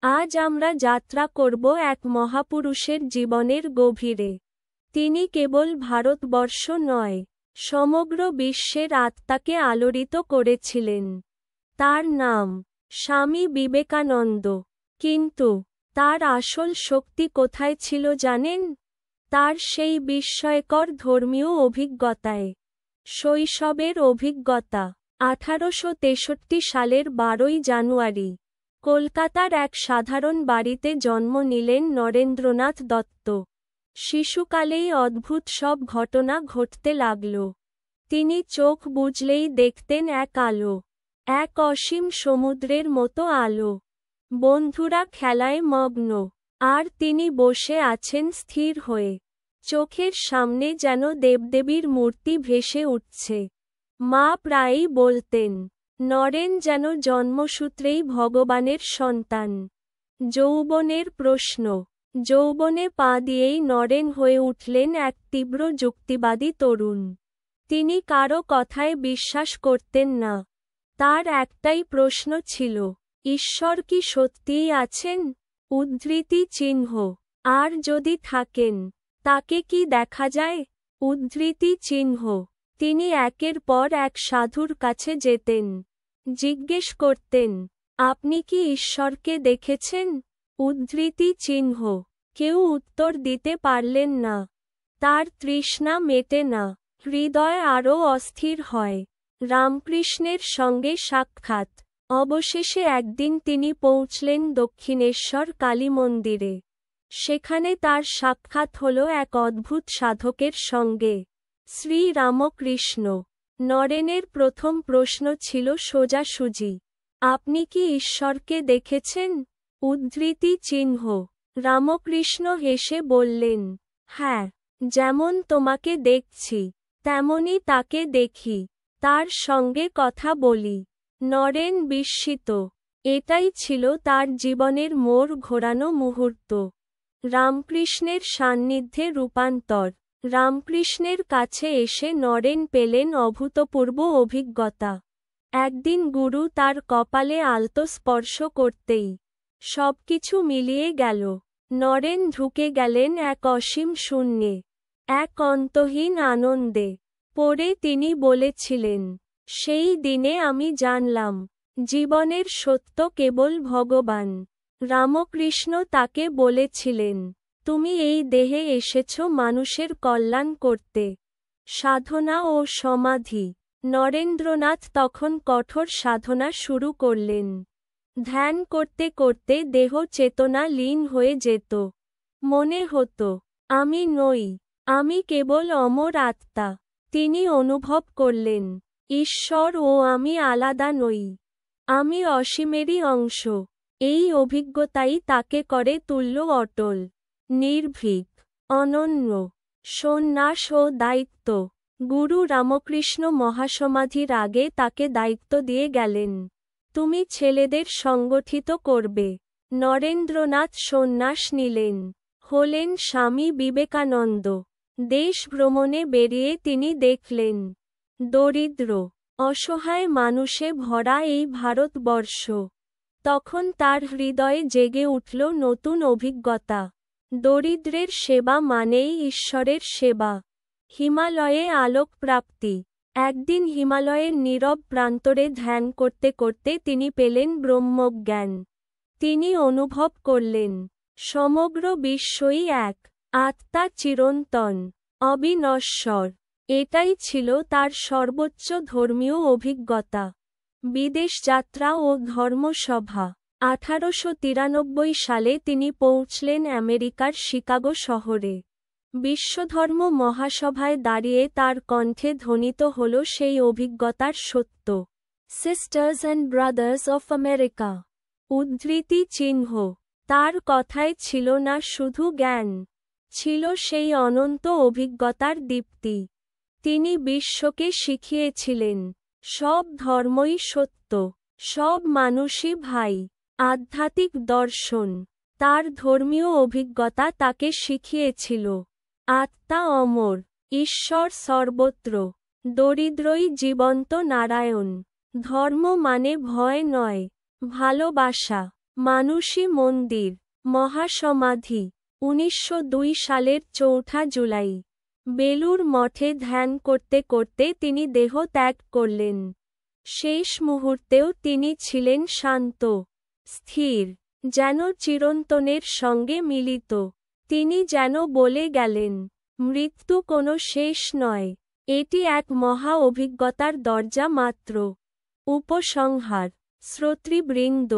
আজ আমরা যাত্রা করব এক মহাপুরুষের জীবনের গভীরে। তিনি কেবল ভারতবর্ষ নয়, সমগ্র বিশ্বের আত্মাকে আলোড়িত করেছিলেন। তার নাম স্বামী বিবেকানন্দ। কিন্তু তার আসল শক্তি কোথায় ছিল জানেন? তার সেই বিস্ময়কর ধর্মীয় অভিজ্ঞতায়। শৈশবের অভিজ্ঞতা। 1863 সালের 12ই জানুয়ারি কলকাতার এক সাধারণ বাড়িতে জন্ম নিলেন নরেন্দ্রনাথ দত্ত। শিশুকালেই অদ্ভুত সব ঘটনা ঘটতে লাগল। তিনি চোখ বুজলেই দেখতেন এক আলো, এক অসীম সমুদ্রের মতো আলো। বন্ধুরা খেলায় মগ্ন, আর তিনি বসে আছেন স্থির হয়ে। চোখের সামনে যেন দেবদেবীর মূর্তি ভেসে উঠছে। মা প্রায়ই বলতেন, নরেন যেন জন্মসূত্রেই ভগবানের সন্তান। যৌবনের প্রশ্ন। যৌবনে পা দিয়েই নরেন হয়ে উঠলেন এক তীব্র যুক্তিবাদী তরুণ। তিনি কারো কথায় বিশ্বাস করতেন না। তার একটাই প্রশ্ন ছিল, ঈশ্বর কি সত্যিই আছেন? উদ্ধৃতি চিহ্ন। আর যদি থাকেন, তাকে কি দেখা যায়? উদ্ধৃতি চিহ্ন। তিনি একের পর এক সাধুর কাছে যেতেন। জিজ্ঞেস করতেন, আপনি কি ঈশ্বরকে দেখেছেন? উদ্ধৃতি চিহ্ন। কেউ উত্তর দিতে পারলেন না। তার তৃষ্ণা মেটে না, হৃদয় আরও অস্থির হয়। রামকৃষ্ণের সঙ্গে সাক্ষাৎ। অবশেষে একদিন তিনি পৌঁছলেন দক্ষিণেশ্বর কালী মন্দিরে। সেখানে তার সাক্ষাৎ হল এক অদ্ভুত সাধকের সঙ্গে, শ্রী রামকৃষ্ণ। নরেনের প্রথম প্রশ্ন ছিল সোজাসুজি, আপনি কি ঈশ্বরকে দেখেছেন? উদ্ধৃতি চিহ্ন। রামকৃষ্ণ হেসে বললেন, হ্যাঁ, যেমন তোমাকে দেখছি, তেমনি তাকে দেখি, তার সঙ্গে কথা বলি। নরেন বিস্মিত। এটাই ছিল তার জীবনের মোড় ঘোরানো মুহূর্ত। রামকৃষ্ণের সান্নিধ্যে রূপান্তর। রামকৃষ্ণের কাছে এসে নরেন পেলেন অভূতপূর্ব অভিজ্ঞতা। একদিন গুরু তার কপালে আলতো স্পর্শ করতেই সবকিছু মিলিয়ে গেল। নরেন ঢুকে গেলেন এক অসীম শূন্যে, এক অন্তহীন আনন্দে। পরে তিনি বলেছিলেন, সেই দিনে আমি জানলাম, জীবনের সত্য কেবল ভগবান। রামকৃষ্ণ তাকে বলেছিলেন, তুমি এই দেহে এসেছ মানুষের কল্যাণ করতে। সাধনা ও সমাধি। নরেন্দ্রনাথ তখন কঠোর সাধনা শুরু করলেন। ধ্যান করতে করতে দেহ চেতনা লীন হয়ে যেত। মনে হতো, আমি নই, আমি কেবল অমর আত্মা। তিনি অনুভব করলেন, ঈশ্বর ও আমি আলাদা নই, আমি অসীমেরই অংশ। এই অভিজ্ঞতাই তাকে করে তুল্য অটল, নির্ভীক, অনন্য। সন্ন্যাস ও দায়িত্ব। গুরু রামকৃষ্ণ মহাসমাধির আগে তাকে দায়িত্ব দিয়ে গেলেন, তুমি ছেলেদের সংগঠিত করবে। নরেন্দ্রনাথ সন্ন্যাস নিলেন, হলেন স্বামী বিবেকানন্দ। দেশ ভ্রমণে বেরিয়ে তিনি দেখলেন, দরিদ্র, অসহায় মানুষে ভরা এই ভারতবর্ষ। তখন তার হৃদয়ে জেগে উঠল নতুন অভিজ্ঞতা। দরিদ্রের সেবা মানেই ঈশ্বরের সেবা। হিমালয়ে আলোক প্রাপ্তি। একদিন হিমালয়ের নীরব প্রান্তরে ধ্যান করতে করতে তিনি পেলেন ব্রহ্মজ্ঞান। তিনি অনুভব করলেন, সমগ্র বিশ্বই এক, আত্মা চিরন্তন, অবিনশ্বর। এটাই ছিল তার সর্বোচ্চ ধর্মীয় অভিজ্ঞতা। বিদেশ যাত্রা ও ধর্মসভা। 1893 সালে তিনি পৌঁছলেন আমেরিকার শিকাগো শহরে। বিশ্বধর্ম মহাসভায় দাঁড়িয়ে তার কণ্ঠে ধ্বনিত হল সেই অভিজ্ঞতার সত্য। Sisters and brothers of America. উদ্ধৃতি চিহ্ন। তার কথায় ছিল না শুধু জ্ঞান, ছিল সেই অনন্ত অভিজ্ঞতার দীপ্তি। তিনি বিশ্বকে শিখিয়েছিলেন, সব ধর্মই সত্য, সব মানুষই ভাই। আধ্যাত্মিক দর্শন। তার ধর্মীয় অভিজ্ঞতা তাকে শিখিয়েছিল, আত্মা অমর, ঈশ্বর সর্বত্র, দরিদ্রই জীবন্ত নারায়ণ। ধর্ম মানে ভয় নয়, ভালোবাসা। মানুষী মন্দির, মহাসমাধি, 1902 সালের 4 জুলাই। বেলুর মঠে ধ্যান করতে করতে তিনি দেহ ত্যাগ করলেন। শেষ মুহূর্তেও তিনি ছিলেন শান্ত, স্থির, যেন চিরন্তনের সঙ্গে মিলিত। তিনি যেন বলে গেলেন, মৃত্যু কোনো শেষ নয়, এটি এক মহা অভিজ্ঞতার দরজা মাত্র। উপসংহার। শ্রোতৃবৃন্দ,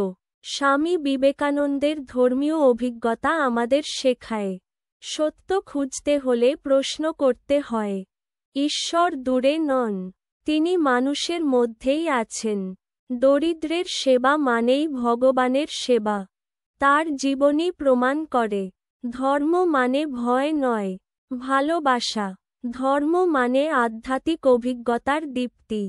স্বামী বিবেকানন্দের ধর্মীয় অভিজ্ঞতা আমাদের শেখায়, সত্য খুঁজতে হলে প্রশ্ন করতে হয়। ঈশ্বর দূরে নন, তিনি মানুষের মধ্যেই আছেন। দরিদ্রের সেবা মানেই ভগবানের সেবা। তার জীবনী প্রমাণ করে, ধর্ম মানে ভয় নয়, ভালোবাসা। ধর্ম মানে আধ্যাত্মিক অভিজ্ঞতার দীপ্তি।